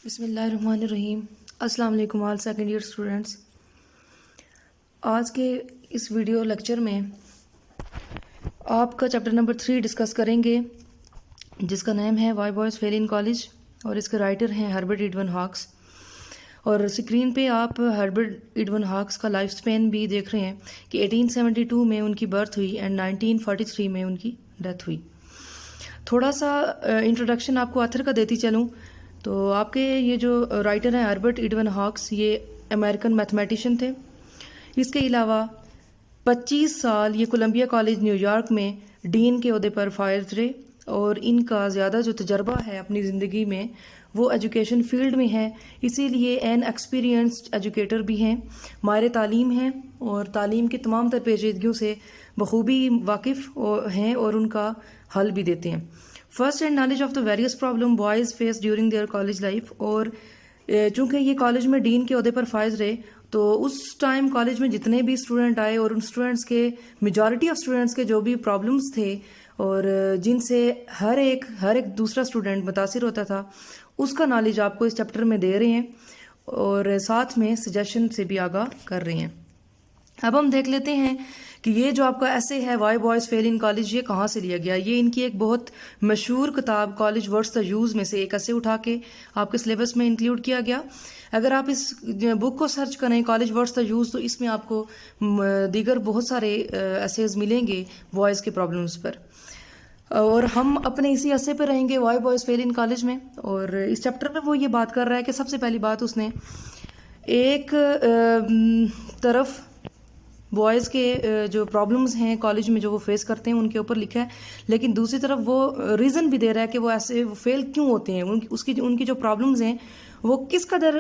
بسم اللہ الرحمن الرحیم۔ السلام علیکم آل سیکنڈ ایئر اسٹوڈنٹس۔ آج کے اس ویڈیو لیکچر میں آپ کا چیپٹر نمبر 3 ڈسکس کریں گے، جس کا نام ہے why boys fail in college, اور اس کے رائٹر ہیں ہربرٹ ایڈون ہاکس۔ اور اسکرین پہ آپ ہربرٹ ایڈون ہاکس کا لائف سپین بھی دیکھ رہے ہیں کہ 1872 میں ان کی برتھ ہوئی اینڈ 1943 میں ان کی ڈیتھ ہوئی۔ تھوڑا سا انٹروڈکشن آپ کو آتھر کا دیتی چلوں تو آپ کے یہ جو رائٹر ہیں ہربرٹ ایڈون ہاکس، یہ امریکن میتھمیٹیشین تھے۔ اس کے علاوہ 25 سال یہ کولمبیا کالج نیو یارک میں ڈین کے عہدے پر فائز رہے، اور ان کا زیادہ جو تجربہ ہے اپنی زندگی میں وہ ایجوکیشن فیلڈ میں ہے، اسی لیے این ایکسپیرینسڈ ایجوکیٹر بھی ہیں، ماہر تعلیم ہیں، اور تعلیم کی تمام تر پیچیدگیوں سے بخوبی واقف ہیں اور ان کا حل بھی دیتے ہیں۔ First hand knowledge of the various problem boys face during their college life, اور چونکہ یہ کالج میں ڈین کے عہدے پر فائز رہے تو اس ٹائم کالج میں جتنے بھی اسٹوڈنٹ آئے اور ان اسٹوڈنٹس کے میجارٹی آف اسٹوڈنٹس کے جو بھی پرابلمس تھے اور جن سے ہر ایک دوسرا اسٹوڈنٹ متاثر ہوتا تھا، اس کا نالج آپ کو اس چیپٹر میں دے رہے ہیں اور ساتھ میں سجیشن سے بھی آگاہ کر رہے ہیں۔ اب ہم دیکھ لیتے ہیں کہ یہ جو آپ کا ایسے ہے why boys fail in college, یہ کہاں سے لیا گیا۔ یہ ان کی ایک بہت مشہور کتاب کالج ورڈز دا یوز میں سے ایک ایسے اٹھا کے آپ کے سلیبس میں انکلیوڈ کیا گیا۔ اگر آپ اس بک کو سرچ کریں کالج ورڈز دا یوز، تو اس میں آپ کو دیگر بہت سارے ایسیز ملیں گے بوائز کے پرابلمس پر، اور ہم اپنے اسی عرصے پہ رہیں گے why boys fail in college میں۔ اور اس چیپٹر میں وہ یہ بات کر رہا ہے کہ سب سے پہلی بات اس نے ایک طرف بوائز کے جو پرابلمز ہیں کالج میں جو وہ فیس کرتے ہیں ان کے اوپر لکھا ہے، لیکن دوسری طرف وہ ریزن بھی دے رہا ہے کہ وہ ایسے فیل کیوں ہوتے ہیں، ان کی جو پرابلمز ہیں وہ کس قدر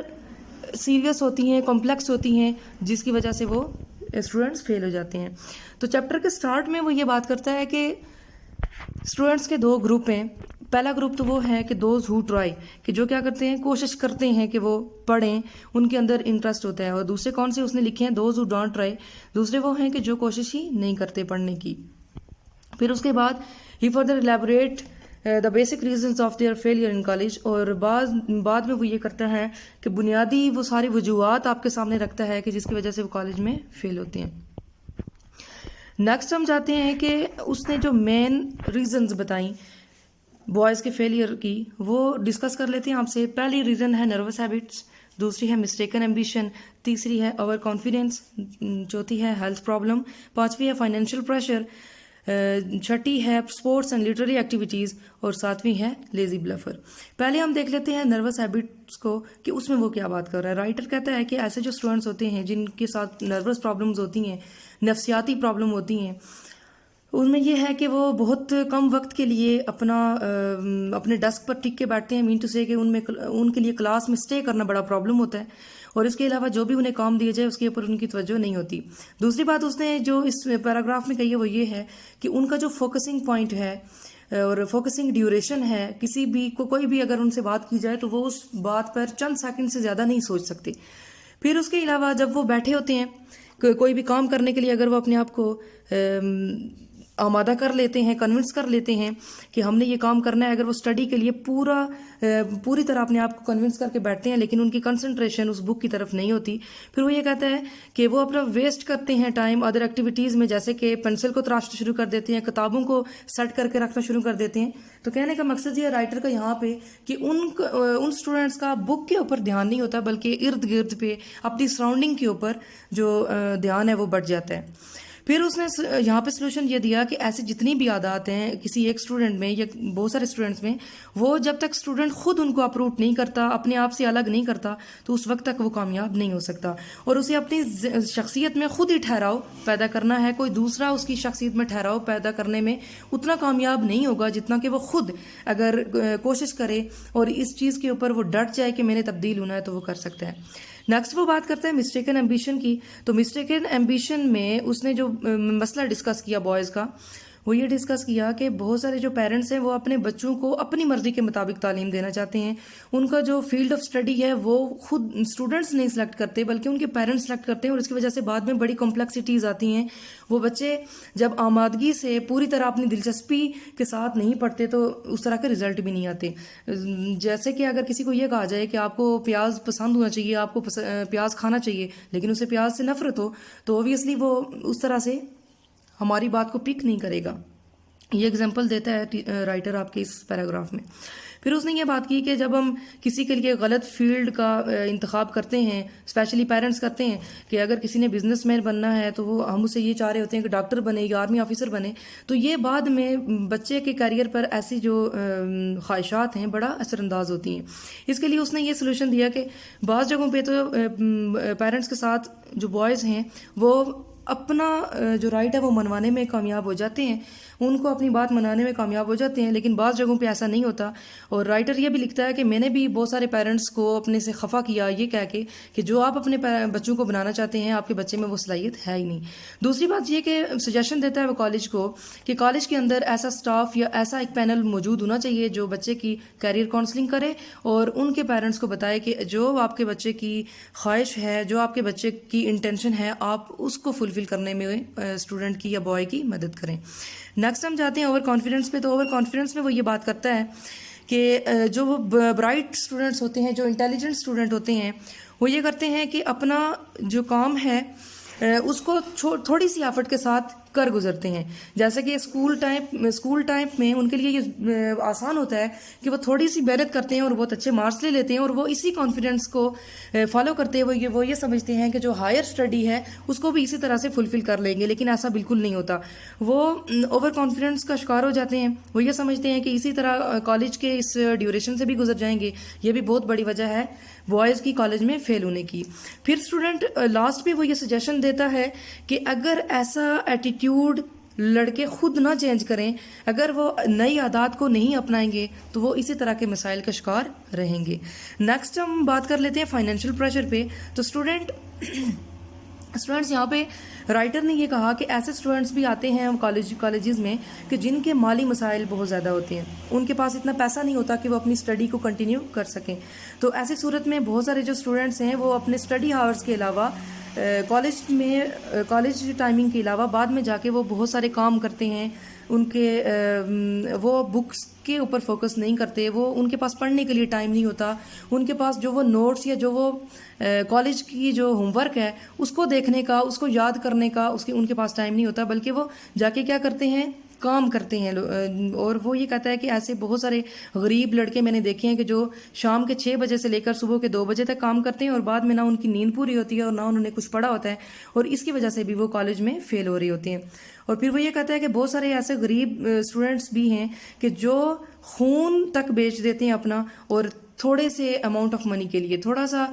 سیریس ہوتی ہیں، کمپلیکس ہوتی ہیں، جس کی وجہ سے وہ اسٹوڈنٹس فیل ہو جاتے ہیں۔ تو چیپٹر کے سٹارٹ میں وہ یہ بات کرتا ہے کہ اسٹوڈنٹس کے دو گروپ ہیں۔ پہلا گروپ تو وہ ہے کہ دوز ہو ٹرائی، کہ جو کیا کرتے ہیں، کوشش کرتے ہیں کہ وہ پڑھیں، ان کے اندر انٹرسٹ ہوتا ہے۔ اور دوسرے کون سے اس نے لکھے ہیں، دوز ہو ڈونٹ ٹرائی، دوسرے وہ ہیں کہ جو کوشش ہی نہیں کرتے پڑھنے کی۔ پھر اس کے بعد ہی further elaborate the basic reasons of their failure in college, اور بعد میں وہ یہ کرتا ہے کہ بنیادی وہ ساری وجوہات آپ کے سامنے رکھتا ہے کہ جس کی وجہ سے وہ کالج میں فیل ہوتے ہیں۔ نیکسٹ ہم جاتے ہیں کہ اس نے جو مین ریزنز بتائیں بوائز کے فیلئر کی، وہ ڈسکس کر لیتے ہیں آپ سے۔ پہلی ریزن ہے نروس ہیبٹس، دوسری ہے مسٹیکن ایمبیشن، تیسری ہے اوور کانفیڈینس، چوتھی ہے ہیلتھ پرابلم، پانچویں ہے فائنینشیل پریشر، چھٹی ہے اسپورٹس اینڈ لٹریری ایکٹیویٹیز، اور ساتویں ہے لیزی بلفر۔ پہلے ہم دیکھ لیتے ہیں نروس ہیبٹس کو کہ اس میں وہ کیا بات کر رہا ہے۔ رائٹر کہتا ہے کہ ایسے جو اسٹوڈنٹس ہوتے ہیں جن کے ساتھ نروس پرابلمز ہوتی ہیں، نفسیاتی پرابلم ہوتی ہیں، ان میں یہ ہے کہ وہ بہت کم وقت کے لیے اپنے ڈیسک پر ٹک کے بیٹھتے ہیں، مین ٹو سے کہ ان کے لیے کلاس میں اسٹے کرنا بڑا پرابلم ہوتا ہے، اور اس کے علاوہ جو بھی انہیں کام دیا جائے اس کے اوپر ان کی توجہ نہیں ہوتی۔ دوسری بات اس نے جو اس پیراگراف میں کہی ہے وہ یہ ہے کہ ان کا جو فوکسنگ پوائنٹ ہے اور فوکسنگ ڈیوریشن ہے، کسی بھی کوئی بھی اگر ان سے بات کی جائے تو وہ اس بات پر چند سیکنڈ سے زیادہ نہیں سوچ سکتے۔ پھر اس کے علاوہ جب وہ بیٹھے ہوتے ہیں کوئی بھی کام کرنے کے لیے، اگر وہ اپنے آپ کو آمادہ کر لیتے ہیں، کنونس کر لیتے ہیں کہ ہم نے یہ کام کرنا ہے، اگر وہ اسٹڈی کے لیے پوری طرح اپنے آپ کو کنونس کر کے بیٹھتے ہیں لیکن ان کی کنسنٹریشن اس بک کی طرف نہیں ہوتی، پھر وہ یہ کہتا ہے کہ وہ اپنا ویسٹ کرتے ہیں ٹائم ادر ایکٹیویٹیز میں، جیسے کہ پینسل کو تراشنا شروع کر دیتے ہیں، کتابوں کو سیٹ کر کے رکھنا شروع کر دیتے ہیں۔ تو کہنے کا مقصد یہ رائٹر کا یہاں پہ کہ ان اسٹوڈنٹس کا بک کے اوپر دھیان نہیں ہوتا، بلکہ ارد گرد پہ اپنی سراؤنڈنگ کے اوپر جو دھیان ہے وہ بڑھ جاتا ہے۔ پھر اس نے یہاں پہ سلوشن یہ دیا کہ ایسی جتنی بھی عادات ہیں کسی ایک اسٹوڈنٹ میں یا بہت سارے اسٹوڈنٹس میں، وہ جب تک اسٹوڈنٹ خود ان کو اپروٹ نہیں کرتا، اپنے آپ سے الگ نہیں کرتا، تو اس وقت تک وہ کامیاب نہیں ہو سکتا۔ اور اسے اپنی شخصیت میں خود ہی ٹھہراؤ پیدا کرنا ہے، کوئی دوسرا اس کی شخصیت میں ٹھہراؤ پیدا کرنے میں اتنا کامیاب نہیں ہوگا جتنا کہ وہ خود اگر کوشش کرے اور اس چیز کے اوپر وہ ڈٹ جائے کہ میں نے تبدیل ہونا ہے تو وہ کر سکتا ہے۔ نیکسٹ وہ بات کرتا ہے مسٹیکن ایمبیشن کی۔ تو مسٹیکن ایمبیشن میں اس نے جو مسئلہ ڈسکس کیا بوائز کا، وہ یہ ڈسکس کیا کہ بہت سارے جو پیرنٹس ہیں وہ اپنے بچوں کو اپنی مرضی کے مطابق تعلیم دینا چاہتے ہیں. ان کا جو فیلڈ آف اسٹڈی ہے وہ خود اسٹوڈنٹس نہیں سلیکٹ کرتے بلکہ ان کے پیرنٹس سلیکٹ کرتے ہیں, اور اس کی وجہ سے بعد میں بڑی کمپلیکسٹیز آتی ہیں. وہ بچے جب آمادگی سے پوری طرح اپنی دلچسپی کے ساتھ نہیں پڑھتے تو اس طرح کے رزلٹ بھی نہیں آتے. جیسے کہ اگر کسی کو یہ کہا جائے کہ آپ کو پیاز پسند ہونا چاہیے, آپ کو پیاز کھانا چاہیے, لیکن اسے پیاز سے نفرت ہو تو اوبویسلی وہ اس طرح سے ہماری بات کو پک نہیں کرے گا. یہ اگزامپل دیتا ہے رائٹر آپ کے اس پیراگراف میں. پھر اس نے یہ بات کی کہ جب ہم کسی کے لیے غلط فیلڈ کا انتخاب کرتے ہیں, اسپیشلی پیرنٹس کرتے ہیں کہ اگر کسی نے بزنس مین بننا ہے تو وہ ہم اسے یہ چاہ رہے ہوتے ہیں کہ ڈاکٹر بنے یا آرمی آفیسر بنے, تو یہ بعد میں بچے کے کیریئر پر ایسی جو خواہشات ہیں بڑا اثر انداز ہوتی ہیں. اس کے لیے اس نے یہ سلوشن دیا کہ بعض جگہوں پہ تو پیرنٹس کے ساتھ جو بوائز ہیں وہ اپنا جو رائٹ ہے وہ منوانے میں کامیاب ہو جاتے ہیں, ان کو اپنی بات منانے میں کامیاب ہو جاتے ہیں, لیکن بعض جگہوں پہ ایسا نہیں ہوتا. اور رائٹر یہ بھی لکھتا ہے کہ میں نے بھی بہت سارے پیرنٹس کو اپنے سے خفا کیا یہ کہہ کے کہ جو آپ اپنے بچوں کو بنانا چاہتے ہیں آپ کے بچے میں وہ صلاحیت ہے ہی نہیں. دوسری بات یہ کہ سجیشن دیتا ہے وہ کالج کو کہ کالج کے اندر ایسا سٹاف یا ایسا ایک پینل موجود ہونا چاہیے جو بچے کی کیریئر کاؤنسلنگ کرے اور ان کے پیرنٹس کو بتائے کہ جو آپ کے بچے کی خواہش ہے, جو آپ کے بچے کی انٹینشن ہے, آپ اس کو فلفل کرنے میں اسٹوڈنٹ کی یا بوائے کی مدد کریں. نیکسٹ ہم جاتے ہیں اوور کانفیڈنس پہ. تو اوور کانفیڈنس میں وہ یہ بات کرتا ہے کہ جو وہ برائٹ اسٹوڈنٹس ہوتے ہیں, جو انٹیلیجنٹ اسٹوڈنٹ ہوتے ہیں, وہ یہ کرتے ہیں کہ اپنا جو کام ہے اس کو تھوڑی سی ایفرٹ کے ساتھ کر گزرتے ہیں. جیسے کہ اسکول ٹائم میں ان کے لیے یہ آسان ہوتا ہے کہ وہ تھوڑی سی محنت کرتے ہیں اور بہت اچھے مارکس لے لیتے ہیں, اور وہ اسی کانفیڈنس کو فالو کرتے ہیں. وہ یہ سمجھتے ہیں کہ جو ہائر اسٹڈی ہے اس کو بھی اسی طرح سے فلفل کر لیں گے, لیکن ایسا بالکل نہیں ہوتا. وہ اوور کانفیڈنس کا شکار ہو جاتے ہیں. وہ یہ سمجھتے ہیں کہ اسی طرح کالج کے اس ڈیوریشن سے بھی گزر جائیں گے. یہ بھی بہت بڑی وجہ ہے بوائز کی کالج میں فیل ہونے کی. پھر اسٹوڈنٹ لاسٹ پہ وہ یہ سجیشن دیتا ہے کہ اگر ایسا ایٹیٹیوڈ لڑکے خود نہ چینج کریں, اگر وہ نئی عادات کو نہیں اپنائیں گے تو وہ اسی طرح کے مسائل کا شکار رہیں گے. نیکسٹ ہم بات کر لیتے ہیں فائنینشیل پریشر پہ. تو اسٹوڈنٹس یہاں پہ رائٹر نے یہ کہا کہ ایسے اسٹوڈنٹس بھی آتے ہیں کالجز میں کہ جن کے مالی مسائل بہت زیادہ ہوتے ہیں, ان کے پاس اتنا پیسہ نہیں ہوتا کہ وہ اپنی اسٹڈی کو کنٹینیو کر سکیں. تو ایسی صورت میں بہت سارے جو اسٹوڈنٹس ہیں وہ اپنے اسٹڈی ہاورس کے علاوہ کالج ٹائمنگ کے علاوہ بعد میں جا کے وہ بہت سارے کام کرتے ہیں. وہ بکس کے اوپر فوکس نہیں کرتے, وہ ان کے پاس پڑھنے کے لیے ٹائم نہیں ہوتا, ان کے پاس جو وہ نوٹس یا جو وہ کالج کی جو ہوم ورک ہے اس کو دیکھنے کا, اس کو یاد کرنے کا ان کے پاس ٹائم نہیں ہوتا, بلکہ وہ جا کے کیا کرتے ہیں, کام کرتے ہیں. اور وہ یہ کہتا ہے کہ ایسے بہت سارے غریب لڑکے میں نے دیکھے ہیں کہ جو شام کے 6 بجے سے لے کر صبح کے 2 بجے تک کام کرتے ہیں اور بعد میں نہ ان کی نیند پوری ہوتی ہے اور نہ انہوں نے کچھ پڑھا ہوتا ہے, اور اس کی وجہ سے بھی وہ کالج میں فیل ہو رہی ہوتے ہیں. اور پھر وہ یہ کہتا ہے کہ بہت سارے ایسے غریب اسٹوڈنٹس بھی ہیں کہ جو خون تک بیچ دیتے ہیں اپنا, اور تھوڑے سے اماؤنٹ آف منی کے لیے, تھوڑا سا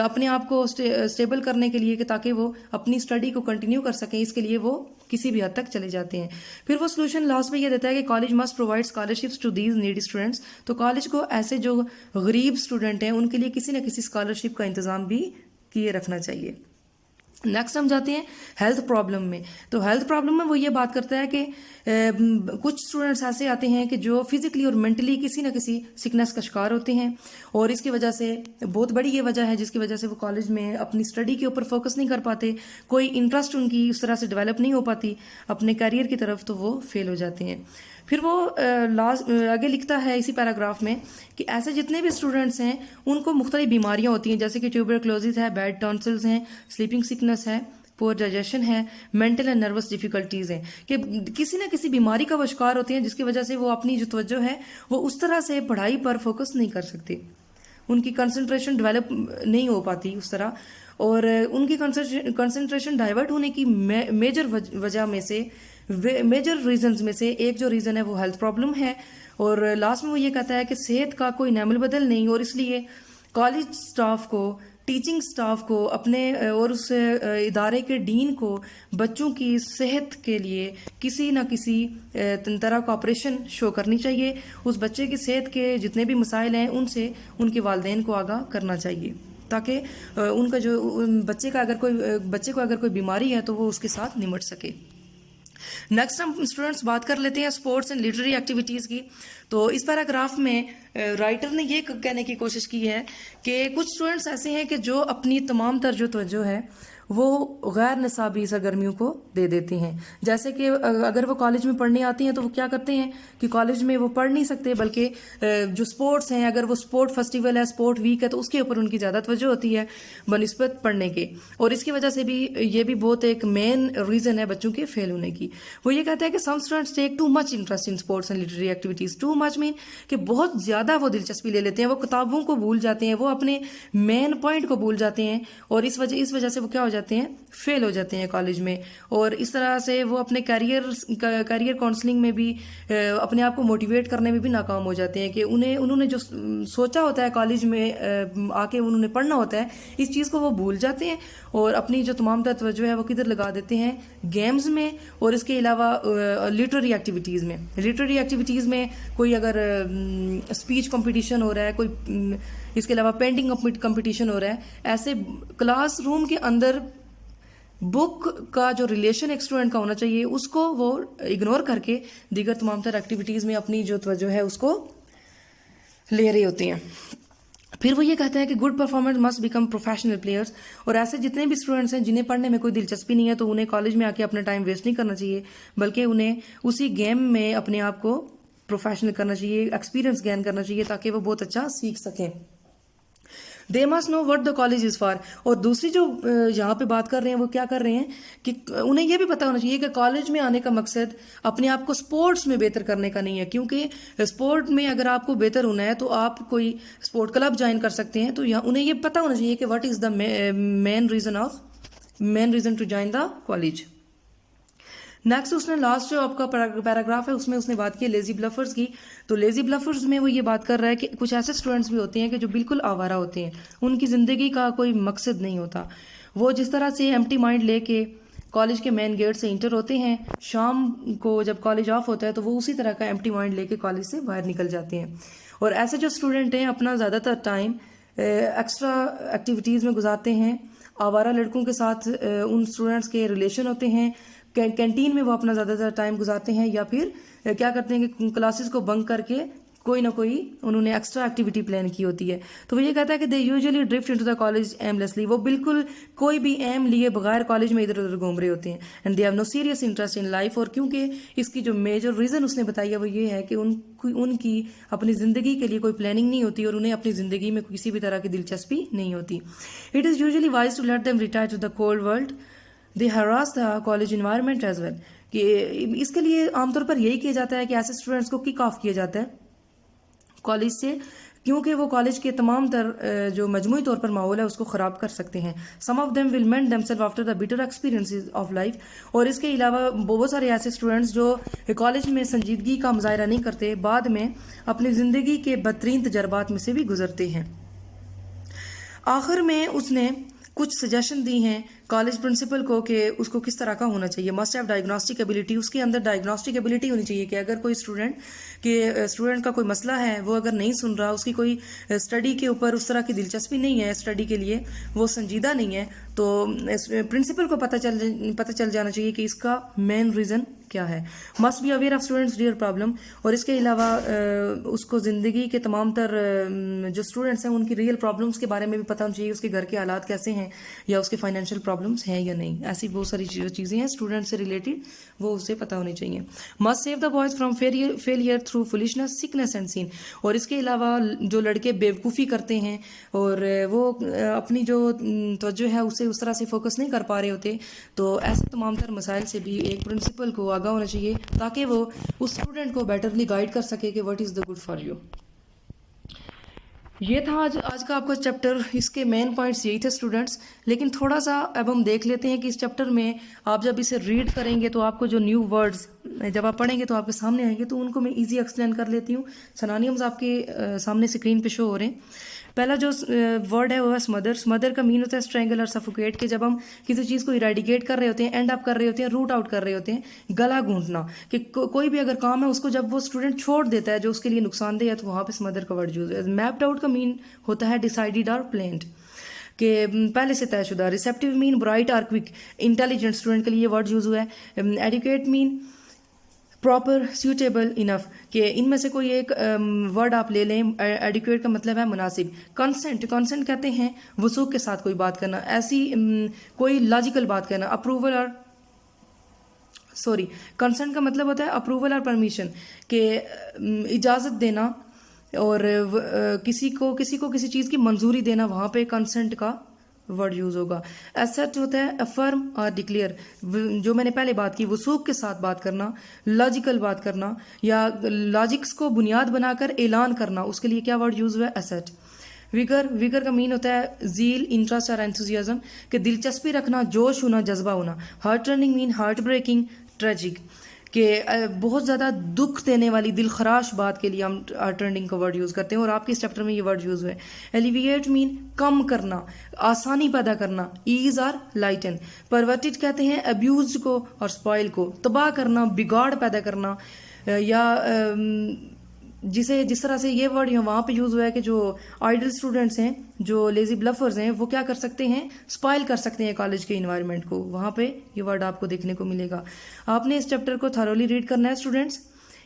اپنے آپ کو اسٹیبل کرنے کے لیے کہ تاکہ وہ اپنی اسٹڈی کو کنٹینیو کر سکیں, اس کے لیے وہ کسی بھی حد تک چلے جاتے ہیں. پھر وہ سولوشن لاسٹ میں یہ دیتا ہے کہ college must provide scholarships to these needy students. تو کالج کو ایسے جو غریب اسٹوڈنٹ ہیں ان کے لیے کسی نہ کسی اسکالرشپ کا انتظام بھی کیے رکھنا چاہیے. نیکسٹ ہم جاتے ہیں ہیلتھ پرابلم میں. تو ہیلتھ پرابلم میں وہ یہ بات کرتا ہے کہ کچھ اسٹوڈنٹس ایسے آتے ہیں کہ جو فزیکلی اور مینٹلی کسی نہ کسی سکنس کا شکار ہوتے ہیں, اور اس کی وجہ سے بہت بڑی یہ وجہ ہے جس کی وجہ سے وہ کالج میں اپنی اسٹڈی کے اوپر فوکس نہیں کر پاتے, کوئی انٹرسٹ ان کی اس طرح سے ڈیولپ نہیں ہو پاتی اپنے کیریئر کی طرف, تو وہ فیل ہو جاتے ہیں. پھر وہ آگے لکھتا ہے اسی پیراگراف میں کہ ایسے جتنے بھی اسٹوڈنٹس ہیں ان کو مختلف بیماریاں ہوتی ہیں, جیسے کہ ٹیوبرکلوزز ہے, بیڈ ٹانسلز ہیں, سلیپنگ سکنس ہے, پور ڈائجیشن ہے, مینٹل اینڈ نروس ڈیفیکلٹیز ہیں, کہ کسی نہ کسی بیماری کا وہ شکار ہوتے ہیں جس کی وجہ سے وہ اپنی جو توجہ ہے وہ اس طرح سے پڑھائی پر فوکس نہیں کر سکتے, ان کی کنسنٹریشن ڈیولپ نہیں ہو پاتی اس طرح, اور ان کی کنسنٹریشن ڈائیورٹ ہونے کی میجر ریزنز میں سے ایک جو ریزن ہے وہ ہیلتھ پرابلم ہے. اور لاسٹ میں وہ یہ کہتا ہے کہ صحت کا کوئی نعم البدل نہیں, اور اس لیے کالج سٹاف کو, ٹیچنگ سٹاف کو, اپنے اور اس ادارے کے ڈین کو بچوں کی صحت کے لیے کسی نہ کسی طرح کا آپریشن شو کرنی چاہیے. اس بچے کی صحت کے جتنے بھی مسائل ہیں ان سے ان کے والدین کو آگاہ کرنا چاہیے, تاکہ ان کا جو بچے کو اگر کوئی بیماری ہے تو وہ اس کے ساتھ نمٹ سکے. نیکسٹ ہم اسٹوڈینٹس بات کر لیتے ہیں اسپورٹس اینڈ لٹریری ایکٹیویٹیز کی. تو اس پیراگراف میں رائٹر نے یہ کہنے کی کوشش کی ہے کہ کچھ اسٹوڈینٹس ایسے ہیں کہ جو اپنی تمام تر جو توجہ ہے وہ غیر نصابی سرگرمیوں کو دے دیتے ہیں. جیسے کہ اگر وہ کالج میں پڑھنے آتے ہیں تو وہ کیا کرتے ہیں کہ کالج میں وہ پڑھ نہیں سکتے، بلکہ جو سپورٹس ہیں، اگر وہ سپورٹ فیسٹیول ہے، سپورٹ ویک ہے، تو اس کے اوپر ان کی زیادہ توجہ ہوتی ہے بنسبت پڑھنے کے. اور اس کی وجہ سے بھی یہ بھی بہت ایک مین ریزن ہے بچوں کے فیل ہونے کی. وہ یہ کہتا ہے کہ some students take too much interest in sports and literary activities. Too much mean کہ بہت زیادہ وہ دلچسپی لے لیتے ہیں، وہ کتابوں کو بھول جاتے ہیں، وہ اپنے مین پوائنٹ کو بھول جاتے ہیں، اور اس وجہ سے وہ کیا ہو جاتے ہیں، فیل ہو جاتے ہیں کالج میں. اور اس طرح سے وہ اپنے کیریئر کاؤنسلنگ میں بھی اپنے آپ کو موٹیویٹ کرنے میں بھی ناکام ہو جاتے ہیں کہ انہوں نے جو سوچا ہوتا ہے کالج میں آ کے انہوں نے پڑھنا ہوتا ہے، اس چیز کو وہ بھول جاتے ہیں اور اپنی جو تمام تر توجہ ہے وہ کدھر لگا دیتے ہیں، گیمز میں. اور اس کے علاوہ لٹریری ایکٹیویٹیز میں. لٹریری ایکٹیویٹیز میں کوئی اگر اسپیچ کمپٹیشن ہو رہا ہے، کوئی اس کے علاوہ پینٹنگ کمپٹیشن ہو رہا ہے، ایسے کلاس روم کے اندر بک کا جو ریلیشن ایک اسٹوڈنٹ کا ہونا چاہیے اس کو وہ اگنور کر کے دیگر تمام تر ایکٹیویٹیز میں اپنی جو توجہ ہے اس کو لے رہے ہوتے ہیں. پھر وہ یہ کہتے ہیں کہ good performance must become professional players. اور ایسے جتنے بھی اسٹوڈنٹس ہیں جنہیں پڑھنے میں کوئی دلچسپی نہیں ہے تو انہیں کالج میں آ کے اپنا ٹائم ویسٹ نہیں کرنا چاہیے، بلکہ انہیں اسی گیم میں اپنے آپ کو پروفیشنل کرنا چاہیے، ایکسپیرینس گین کرنا چاہیے تاکہ وہ بہت اچھا سیکھ سکیں. They must know what the college is for. اور دوسری جو یہاں پہ بات کر رہے ہیں وہ کیا کر رہے ہیں کہ انہیں یہ بھی پتہ ہونا چاہیے کہ کالج میں آنے کا مقصد اپنے آپ کو سپورٹس میں بہتر کرنے کا نہیں ہے، کیونکہ سپورٹ میں اگر آپ کو بہتر ہونا ہے تو آپ کوئی سپورٹ کلب جوائن کر سکتے ہیں. تو انہیں یہ پتہ ہونا چاہیے کہ what is the main reason to join the college. Next اس نے لاسٹ جو آپ کا پیراگراف ہے اس میں اس نے بات کی لیزی بلفرز کی. تو لیزی بلفرز میں وہ یہ بات کر رہا ہے کہ کچھ ایسے اسٹوڈنٹس بھی ہوتے ہیں کہ جو بالکل آوارہ ہوتے ہیں، ان کی زندگی کا کوئی مقصد نہیں ہوتا. وہ جس طرح سے ایمٹی مائنڈ لے کے کالج کے مین گیٹ سے انٹر ہوتے ہیں، شام کو جب کالج آف ہوتا ہے تو وہ اسی طرح کا ایمٹی مائنڈ لے کے کالج سے باہر نکل جاتے ہیں. اور ایسے جو اسٹوڈنٹ ہیں اپنا زیادہ تر ٹائم ایکسٹرا ایکٹیویٹیز میں گزارتے ہیں. آوارہ لڑکوں کے ساتھ ان اسٹوڈنٹس کے ریلیشن ہوتے ہیں، کینٹین میں وہ اپنا زیادہ تر ٹائم گزارتے ہیں، یا پھر کیا کرتے ہیں کہ کلاسز کو بنک کر کے کوئی نہ کوئی انہوں نے ایکسٹرا ایکٹیویٹی پلان کی ہوتی ہے. تو وہ یہ کہتا ہے کہ they usually drift into the college aimlessly. وہ بالکل کوئی بھی ایم لیے بغیر کالج میں ادھر ادھر گھوم رہے ہوتے ہیں. And they have no serious interest in life. اور کیونکہ اس کی جو میجر ریزن اس نے بتائی ہے وہ یہ ہے کہ ان کی اپنی زندگی کے لیے کوئی پلاننگ نہیں ہوتی اور انہیں اپنی زندگی میں کسی بھی طرح کی دلچسپی نہیں ہوتی. It is usually wise to let them retire to the cold world. They harass the college environment as well. کہ اس کے لیے عام طور پر یہی کیا جاتا ہے کہ ایسے اسٹوڈنٹس کو کک آف کیا جاتا ہے کالج سے، کیونکہ وہ کالج کے تمام تر جو مجموعی طور پر ماحول ہے اس کو خراب کر سکتے ہیں. Some of them will mend themselves after the bitter experiences of life. اور اس کے علاوہ بہت سارے ایسے اسٹوڈنٹس جو کالج میں سنجیدگی کا مظاہرہ نہیں کرتے، بعد میں اپنی زندگی کے بدترین تجربات میں سے بھی گزرتے ہیں. آخر میں اس نے کچھ سجیشن دی ہیں کالج پرنسپل کو کہ اس کو کس طرح کا ہونا چاہیے. Must have diagnostic ability. اس کے اندر ڈائگنوسٹک ایبلٹی ہونی چاہیے کہ اگر کوئی اسٹوڈنٹ کا کوئی مسئلہ ہے، وہ اگر نہیں سن رہا، اس کی کوئی اسٹڈی کے اوپر اس طرح کی دلچسپی نہیں ہے، اسٹڈی کے لیے وہ سنجیدہ نہیں ہے، تو پرنسپل کو پتہ چل جانا چاہیے کہ اس کا مین ریزن کیا ہے. Must be aware of students their problem. اور اس کے علاوہ اس کو زندگی کے تمام تر جو اسٹوڈنٹس ہیں ان کی ریئل پرابلمس کے بارے میں بھی پتہ ہونا چاہیے، اس کے گھر کے حالات کیسے ہیں یا اس کے فائنینشیل پرابلمس ہیں یا نہیں. ایسی بہت ساری چیزیں ہیں اسٹوڈنٹ سے ریلیٹڈ، وہ اسے پتہ ہونی چاہیے. Must save the boys from failure through foolishness sickness and sin. اور اس کے علاوہ جو لڑکے بیوقوفی کرتے ہیں اور وہ اپنی جو توجہ ہے اسے اس طرح سے فوکس نہیں کر پا رہے ہوتے، تو ایسے تمام تر مسائل سے بھی ایک پرنسپل کو آگاہ ہونا چاہیے تاکہ وہ اس اسٹوڈنٹ کو بیٹرلی گائیڈ کر سکے کہ what is the good for you. یہ تھا آج کا آپ کا چیپٹر. اس کے مین پوائنٹس یہی تھے اسٹوڈنٹس. لیکن تھوڑا سا اب ہم دیکھ لیتے ہیں کہ اس چیپٹر میں آپ جب اسے ریڈ کریں گے تو آپ کو جو نیو ورڈز جب آپ پڑھیں گے تو آپ کے سامنے آئیں گے، تو ان کو میں ایزی ایکسپلین کر لیتی ہوں. سنانیمز آپ کے سامنے اسکرین پہ شو ہو رہے ہیں. پہلا جو ورڈ ہے وہ ہے اسمدر. اسمدر کا مین ہوتا ہے اسٹرینگل اور سفوکیٹ، کہ جب ہم کسی چیز کو ایریڈیکیٹ کر رہے ہوتے ہیں، اینڈ اپ کر رہے ہوتے ہیں، روٹ آؤٹ کر رہے ہوتے ہیں. گلا گھونٹنا، کہ کوئی بھی اگر کام ہے اس کو جب وہ اسٹوڈنٹ چھوڑ دیتا ہے جو اس کے لیے نقصان دہ ہے تو وہاں پہ اسمدر کا ورڈ یوز ہے. میپڈ آؤٹ کا مین ہوتا ہے ڈیسائیڈڈ اور پلانڈ. کہ پہلے سے طے شدہ. ریسیپٹیو مین برائٹ اور کوئک, انٹیلیجنٹ اسٹوڈنٹ کے لیے یہ ورڈ یوز ہوا ہے. ایڈوکیٹ مین پراپر, سیوٹیبل, انف, کہ ان میں سے کوئی ایک ورڈ آپ لے لیں. ایڈوکیٹ کا مطلب ہے مناسب. کنسنٹ کہتے ہیں وثوق کے ساتھ کوئی بات کرنا, ایسی کوئی لاجیکل بات کرنا. اپروول اور کنسنٹ کا مطلب ہوتا ہے اپروول اور پرمیشن, کہ اجازت دینا اور کسی کو کسی چیز کی منظوری دینا, وہاں پہ کنسنٹ کا ورڈ یوز ہوگا. ایسٹ ہوتا ہے افرم اور ڈکلیئر, جو میں نے پہلے بات کی, وثوق کے ساتھ بات کرنا, لاجیکل بات کرنا یا لاجکس کو بنیاد بنا کر اعلان کرنا, اس کے لیے کیا ورڈ یوز ہوا ہے؟ ایسٹ. ویگر کا مین ہوتا ہے زیل, انٹرسٹ اور انتھوزیازم, کہ دلچسپی رکھنا, جوش ہونا, جذبہ ہونا. ہارٹ ٹرننگ مین ہارٹ بریکنگ, ٹریجک, کہ بہت زیادہ دکھ دینے والی, دل خراش بات کے لیے ہم ہارٹ ٹرننگ کا ورڈ یوز کرتے ہیں, اور آپ کے اس چیپٹر میں یہ ورڈ یوز ہوئے. ایلیویٹ مین کم کرنا, آسانی پیدا کرنا, ایز اور لائٹن. پرورٹڈ کہتے ہیں ابیوزڈ کو اور اسپائل کو, تباہ کرنا, بگاڑ پیدا کرنا, یا جس طرح سے یہ ورڈ وہاں پہ یوز ہوا ہے کہ جو آئیڈل اسٹوڈنٹس ہیں, جو لیزی بلفرز ہیں, وہ کیا کر سکتے ہیں؟ اسپائل کر سکتے ہیں کالج کے انوائرمنٹ کو. وہاں پہ یہ ورڈ آپ کو دیکھنے کو ملے گا. آپ نے اس چیپٹر کو تھرولی ریڈ کرنا ہے اسٹوڈنٹس.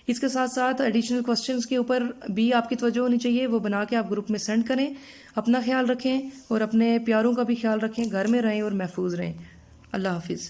اس کے ساتھ ساتھ ایڈیشنل کوسچنس کے اوپر بھی آپ کی توجہ ہونی چاہیے, وہ بنا کے آپ گروپ میں سینڈ کریں. اپنا خیال رکھیں اور اپنے پیاروں کا بھی خیال رکھیں. گھر میں رہیں اور محفوظ رہیں. اللہ حافظ.